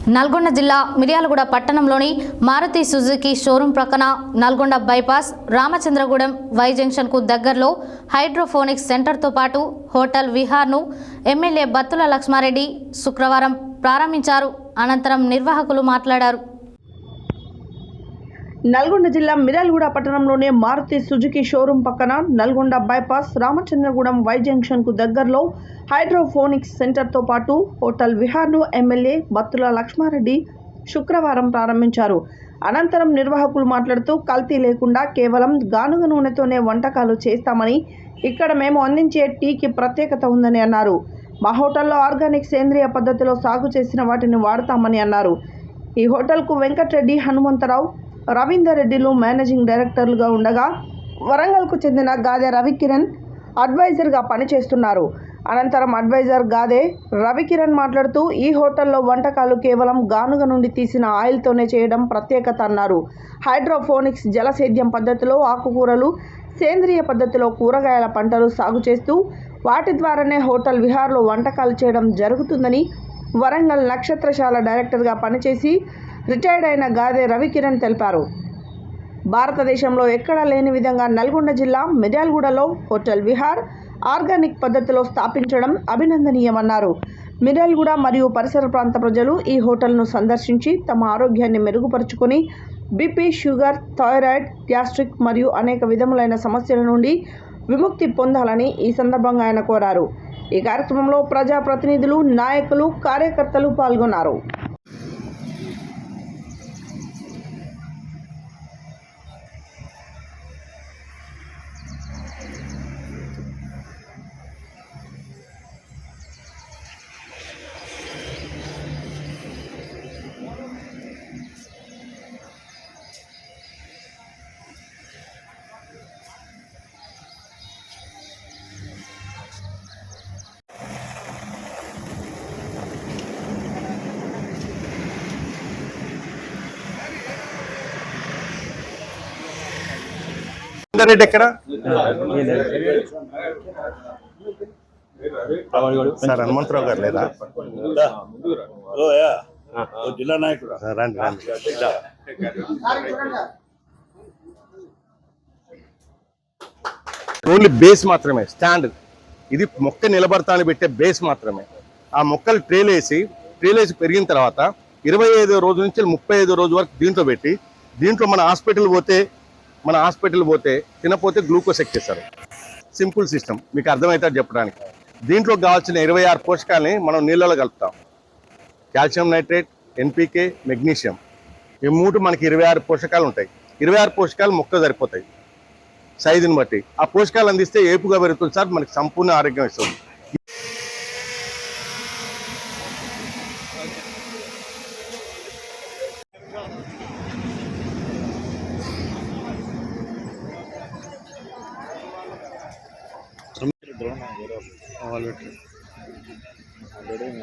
నల్గొండ జిల్లా మిర్యాలగూడ పట్టణంలోని Maruti Suzuki showroom ప్రక్కన నల్గొండ బైపాస్ రామచంద్రగూడెం వై జంక్షన్కు దగ్గరలో హైడ్రోఫోనిక్స్ సెంటర్తో పాటు హోటల్ విహార్ను ఎమ్మెల్యే బత్తుల లక్ష్మారెడ్డి శుక్రవారం ప్రారంభించారు. అనంతరం నిర్వాహకులు మాట్లాడారు. నల్గొండ జిల్లా మిర్యాలగూడ పట్టణంలోని మారుతి సుజుకి షోరూం పక్కన నల్గొండ బైపాస్ రామచంద్రగూడెం వై జంక్షన్కు దగ్గరలో హైడ్రోఫోనిక్స్ సెంటర్తో పాటు హోటల్ విహార్ను ఎమ్మెల్యే బత్తుల లక్ష్మారెడ్డి శుక్రవారం ప్రారంభించారు. అనంతరం నిర్వాహకులు మాట్లాడుతూ కల్తీ లేకుండా కేవలం గానుగ నూనెతోనే వంటకాలు చేస్తామని, ఇక్కడ మేము అందించే టీకి ప్రత్యేకత ఉందని అన్నారు. మా హోటల్లో ఆర్గానిక్ సేంద్రియ పద్ధతిలో సాగు చేసిన వాటిని వాడతామని అన్నారు. ఈ హోటల్కు వెంకటరెడ్డి, హనుమంతరావు, రవీందర్ రెడ్డిలు మేనేజింగ్ డైరెక్టర్లుగా ఉండగా వరంగల్కు చెందిన గాదె రవికిరణ్ అడ్వైజర్గా పనిచేస్తున్నారు. అనంతరం అడ్వైజర్ గాదె రవికిరణ్ మాట్లాడుతూ ఈ హోటల్లో వంటకాలు కేవలం గానుగ నుండి తీసిన ఆయిల్తోనే చేయడం ప్రత్యేకత అన్నారు. హైడ్రోఫోనిక్స్ జలసేద్యం పద్ధతిలో ఆకుకూరలు, సేంద్రియ పద్ధతిలో కూరగాయల పంటలు సాగు చేస్తూ వాటి ద్వారానే హోటల్ విహార్లో వంటకాలు చేయడం జరుగుతుందని వరంగల్ నక్షత్రశాల డైరెక్టర్గా పనిచేసి రిటైర్డ్ అయిన గాదె రవికిరణ్ తెలిపారు. భారతదేశంలో ఎక్కడా లేని విధంగా నల్గొండ జిల్లా మిర్యాలగూడలో హోటల్ విహార్ ఆర్గానిక్ పద్ధతిలో స్థాపించడం అభినందనీయమన్నారు. మిర్యాలగూడ మరియు పరిసర ప్రాంత ప్రజలు ఈ హోటల్ను సందర్శించి తమ ఆరోగ్యాన్ని మెరుగుపరుచుకొని బీపీ, షుగర్, థైరాయిడ్, గ్యాస్ట్రిక్ మరియు అనేక విధములైన సమస్యల నుండి విముక్తి పొందాలని ఈ సందర్భంగా ఆయన కోరారు. ఈ కార్యక్రమంలో ప్రజాప్రతినిధులు, నాయకులు, కార్యకర్తలు పాల్గొన్నారు. ఇంటర్నెట్ ఎక్కడ సార్? హనుమంతరావు గారు లేదా? జిల్లా నాయకుడు రండి రండి. ఓన్లీ బేస్ మాత్రమే, స్టాండ్. ఇది మొక్క నిలబడతాను పెట్టే బేస్ మాత్రమే. ఆ మొక్కలు ట్రేలేసి పెరిగిన తర్వాత 25వ రోజు నుంచి 35వ రోజు వరకు దీంట్లో పెట్టి, దీంట్లో మన హాస్పిటల్ పోతే తినపోతే గ్లూకోజ్ ఎక్కిస్తారు. సింపుల్ సిస్టమ్, మీకు అర్థమవుతుంది చెప్పడానికి. దీంట్లో కావాల్సిన 26 పోషకాలని మనం నీళ్ళలో కలుపుతాం. కాల్షియం నైట్రేట్, ఎన్పీకే, మెగ్నీషియం, ఈ 3 మనకి 26 పోషకాలు ఉంటాయి. 26 పోషకాలు మొక్క సరిపోతాయి సైజుని బట్టి. ఆ పోషకాలు అందిస్తే ఏపుగా పెరుగుతుంది సార్, మనకి సంపూర్ణ ఆరోగ్యం ఇస్తుంది.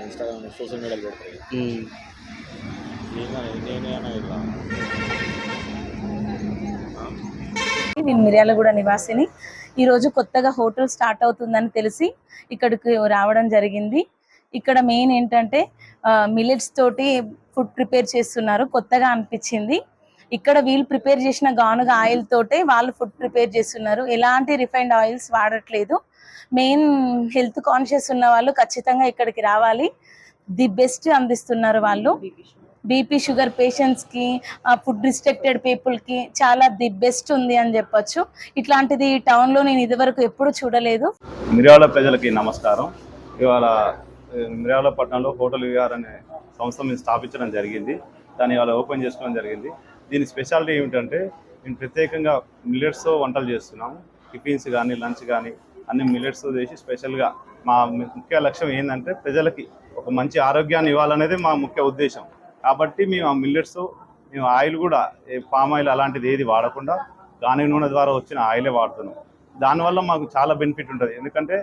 ఇన్స్టాగ్రామ్, సోషల్ మీడియాలో పెడతాయి. నేను మిర్యాలగూడ నివాసిని. ఈరోజు కొత్తగా హోటల్ స్టార్ట్ అవుతుందని తెలిసి ఇక్కడికి రావడం జరిగింది. ఇక్కడ మెయిన్ ఏంటంటే మిల్లెట్స్ తోటి ఫుడ్ ప్రిపేర్ చేస్తున్నారు, కొత్తగా అనిపించింది. ఇక్కడ వీళ్ళు ప్రిపేర్ చేసిన గానుగ ఆయిల్ తోటే వాళ్ళు ఫుడ్ ప్రిపేర్ చేస్తున్నారు. ఎలాంటి రిఫైన్డ్ ఆయిల్స్ వాడట్లేదు. మెయిన్ హెల్త్ కాన్షియస్ ఉన్న వాళ్ళు ఖచ్చితంగా ఇక్కడికి రావాలి. ది బెస్ట్ అందిస్తున్నారు వాళ్ళు. బీపీ, షుగర్ పేషెంట్స్కి, ఫుడ్ రిస్ట్రిక్టెడ్ పీపుల్కి చాలా ది బెస్ట్ ఉంది అని చెప్పొచ్చు. ఇట్లాంటిది టౌన్లో నేను ఇదివరకు ఎప్పుడు చూడలేదు. మిర్యాల ప్రజలకి నమస్కారం. ఇవాళ మిర్యాల పట్టణంలో హోటల్ విహార్ అనే సంస్థ మేము స్థాపించడం జరిగింది. దాన్ని ఇవాళ ఓపెన్ చేసుకోవడం జరిగింది. దీని స్పెషాలిటీ ఏమిటంటే మేము ప్రత్యేకంగా మిల్లెట్స్తో వంటలు చేస్తున్నాము. టిఫిన్స్ కానీ, లంచ్ కానీ అన్ని మిల్లెట్స్తో చేసి స్పెషల్గా మా ముఖ్య లక్ష్యం ఏంటంటే ప్రజలకి ఒక మంచి ఆరోగ్యాన్ని ఇవ్వాలనేది మా ముఖ్య ఉద్దేశం. కాబట్టి మేము ఆ మిల్లెట్స్తో మేము ఆయిల్ కూడా పామ్ ఆయిల్ అలాంటిది ఏది వాడకుండా గానుగ నూనె ద్వారా వచ్చిన ఆయిలే వాడుతున్నాం. దానివల్ల మాకు చాలా బెనిఫిట్ ఉంటుంది. ఎందుకంటే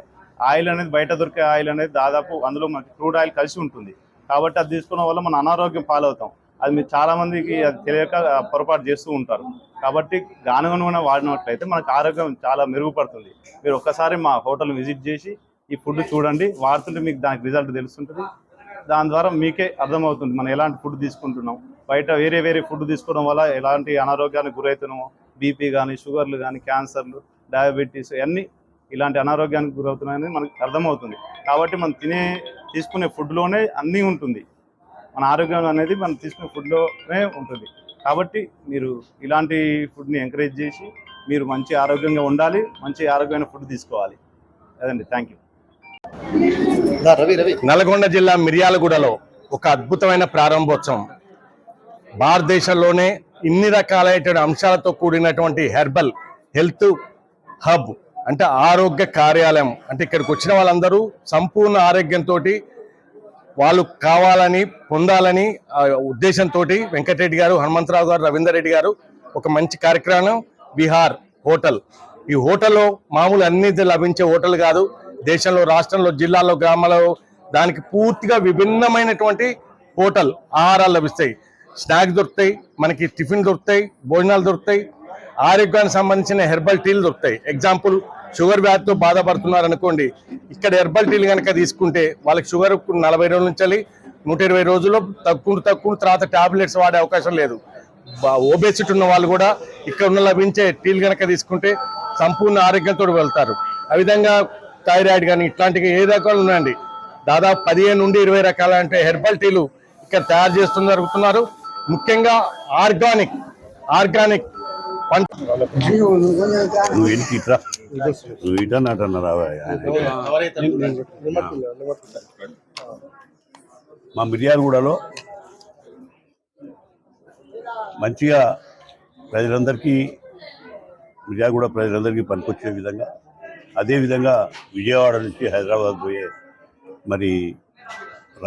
ఆయిల్ అనేది బయట దొరికే ఆయిల్ అనేది దాదాపు అందులో మనకి క్రూడ్ ఆయిల్ కలిసి ఉంటుంది. కాబట్టి అది తీసుకోవడం వల్ల మన అనారోగ్యం పాలవుతాం. అది మీరు చాలామందికి అది తెలియక పొరపాటు చేస్తూ ఉంటారు. కాబట్టి గానుగ నూనె వాడినట్లయితే మనకు ఆరోగ్యం చాలా మెరుగుపడుతుంది. మీరు ఒక్కసారి మా హోటల్ విజిట్ చేసి ఈ ఫుడ్ చూడండి, వాడుతుంటే మీకు దానికి రిజల్ట్ తెలుస్తుంటుంది. దాని ద్వారా మీకే అర్థమవుతుంది మనం ఎలాంటి ఫుడ్ తీసుకుంటున్నాం, బయట వేరే వేరే ఫుడ్ తీసుకోవడం వల్ల ఎలాంటి అనారోగ్యానికి గురవుతున్నామో, బీపీ కానీ, షుగర్లు కానీ, క్యాన్సర్లు, డయాబెటీస్ అన్నీ ఇలాంటి అనారోగ్యానికి గురవుతున్నాయని మనకు అర్థమవుతుంది. కాబట్టి మనం తీసుకునే ఫుడ్లోనే అన్నీ ఉంటుంది, మన ఆరోగ్యం అనేది మనం తీసుకునే ఫుడ్లోనే ఉంటుంది. కాబట్టి మీరు ఇలాంటి ఫుడ్ని ఎంకరేజ్ చేసి మీరు మంచి ఆరోగ్యంగా ఉండాలి, మంచి ఆరోగ్యమైన ఫుడ్ తీసుకోవాలి. అదండి, థ్యాంక్ యూ. నల్గొండ జిల్లా మిర్యాలగూడలో ఒక అద్భుతమైన ప్రారంభోత్సవం. భారతదేశంలోనే ఇన్ని రకాలైన అంశాలతో కూడినటువంటి హెర్బల్ హెల్త్ హబ్ అంటే ఆరోగ్య కార్యాలయం. అంటే ఇక్కడికి వచ్చిన వాళ్ళందరూ సంపూర్ణ ఆరోగ్యంతో వాళ్ళు కావాలని పొందాలని ఉద్దేశంతో వెంకటరెడ్డి గారు, హనుమంతరావు గారు, రవీందర్ రెడ్డి గారు ఒక మంచి కార్యక్రమం విహార్ హోటల్. ఈ హోటల్లో మామూలు అన్ని లభించే హోటల్ కాదు, దేశంలో, రాష్ట్రంలో, జిల్లాల్లో, గ్రామాల్లో దానికి పూర్తిగా విభిన్నమైనటువంటి హోటల్ ఆహారాలు లభిస్తాయి. స్నాక్స్ దొరుకుతాయి, మనకి టిఫిన్ దొరుకుతాయి, భోజనాలు దొరుకుతాయి, ఆరోగ్యానికి సంబంధించిన హెర్బల్ టీలు దొరుకుతాయి. ఎగ్జాంపుల్, షుగర్ వ్యాధితో బాధపడుతున్నారు అనుకోండి, ఇక్కడ హెర్బల్ టీలు కనుక తీసుకుంటే వాళ్ళకి షుగర్ 40 రోజుల నుంచి 120 రోజుల్లో తక్కువ తర్వాత టాబ్లెట్స్ వాడే అవకాశం లేదు. ఓబేసిటీ ఉన్న వాళ్ళు కూడా ఇక్కడ ఉన్న లభించే టీలు కనుక తీసుకుంటే సంపూర్ణ ఆరోగ్యంతో వెళ్తారు. ఆ విధంగా థైరాయిడ్ కానీ ఇట్లాంటివి ఏ రకాలు ఉన్నాయండి, దాదాపు 15 నుండి 20 రకాల అంటే హెర్బల్ టీలు ఇక్కడ తయారు జరుగుతున్నారు. ముఖ్యంగా ఆర్గానిక్ పంట. మా మిర్యాలగూడలో మంచిగా మిర్యాలగూడ ప్రజలందరికీ పనికొచ్చే విధంగా, అదేవిధంగా విజయవాడ నుంచి హైదరాబాద్ పోయే మరి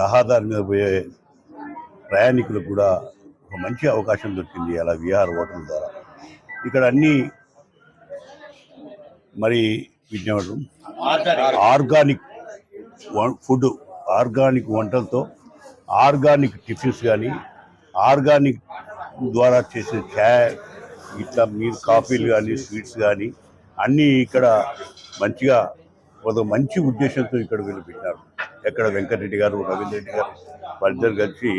రహదారి మీద పోయే ప్రయాణికులకు కూడా ఒక మంచి అవకాశం దొరికింది అలా విహార్ హోటల్ ద్వారా. ఇక్కడ అన్నీ మరి ఆర్గానిక్ ఫుడ్, ఆర్గానిక్ వంటలతో ఆర్గానిక్ టిఫిన్స్ కానీ, ఆర్గానిక్ ద్వారా చేసే చాయ్, ఇట్లా మీరు కాఫీలు కానీ, స్వీట్స్ కానీ అన్నీ ఇక్కడ మంచిగా ఒక మంచి ఉద్దేశంతో ఇక్కడ వీళ్ళు పెట్టినారు. ఎక్కడ వెంకటరెడ్డి గారు, రవీంద్ర రెడ్డి గారు వాళ్ళిద్దరు కలిసి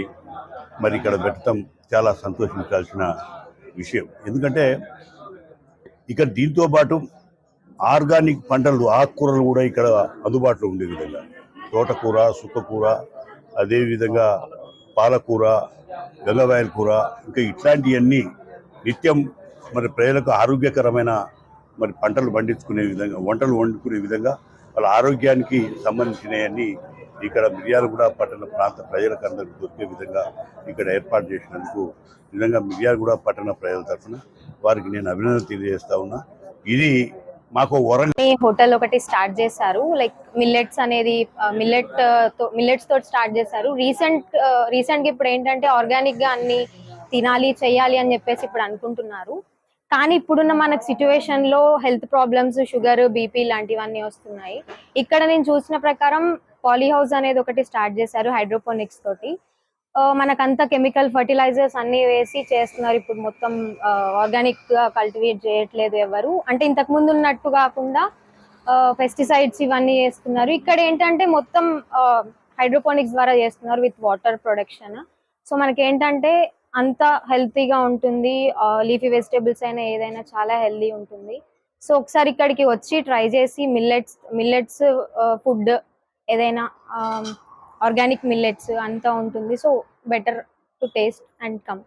మరి ఇక్కడ పెట్టడం చాలా సంతోషించాల్సిన విషయం. ఎందుకంటే ఇక్కడ దీంతో పాటు ఆర్గానిక్ పంటలు, ఆకుకూరలు కూడా ఇక్కడ అందుబాటులో ఉండే విధంగా తోటకూర, సుక్కకూర, అదేవిధంగా పాలకూర, గంగవాయల కూర, ఇంకా ఇట్లాంటివన్నీ నిత్యం మరి ప్రజలకు ఆరోగ్యకరమైన మరి పంటలు పండించుకునే విధంగా, వంటలు వండుకునే విధంగా వాళ్ళ ఆరోగ్యానికి సంబంధించినవన్నీ ఇక్కడ మిర్యాలగూడ పట్టణ ప్రాంత ప్రజలకు అందరికీ దొరికే విధంగా ఇక్కడ ఏర్పాటు చేసినందుకు నిజంగా మిర్యాలగూడ పట్టణ ప్రజల తరఫున వారికి నేను అభినందన తెలియజేస్తా ఉన్నా. ఇది మాకు హోటల్ ఒకటి స్టార్ట్ చేశారు, లైక్ మిల్లెట్స్ అనేది మిల్లెట్స్ తోటి స్టార్ట్ చేశారు. రీసెంట్ గా ఇప్పుడు ఏంటంటే ఆర్గానిక్ గా అన్ని తినాలి, చెయ్యాలి అని చెప్పేసి ఇప్పుడు అనుకుంటున్నారు. కానీ ఇప్పుడున్న మనకు సిచ్యువేషన్ లో హెల్త్ ప్రాబ్లమ్స్, షుగర్, బీపీ లాంటివన్నీ వస్తున్నాయి. ఇక్కడ నేను చూసిన ప్రకారం పాలీహౌస్ అనేది ఒకటి స్టార్ట్ చేశారు హైడ్రోపోనిక్స్ తోటి. మనకంతా కెమికల్ ఫర్టిలైజర్స్ అన్ని వేసి చేస్తున్నారు. ఇప్పుడు మొత్తం ఆర్గానిక్ గా కల్టివేట్ చేయట్లేదు ఎవరు, అంటే ఇంతకు ముందు ఉన్నట్టు కాకుండా పెస్టిసైడ్స్ ఇవన్నీ చేస్తున్నారు. ఇక్కడ ఏంటంటే మొత్తం హైడ్రోపోనిక్స్ ద్వారా చేస్తున్నారు విత్ వాటర్ ప్రొడక్షన్. సో మనకి ఏంటంటే అంత హెల్తీగా ఉంటుంది, లీఫీ వెజిటేబుల్స్ అయినా ఏదైనా చాలా హెల్తీ ఉంటుంది. సో ఒకసారి ఇక్కడికి వచ్చి ట్రై చేసి మిల్లెట్స్ ఫుడ్ ఏదైనా ఆర్గానిక్ మిల్లెట్స్ అంతా ఉంటుంది. So better to taste and come.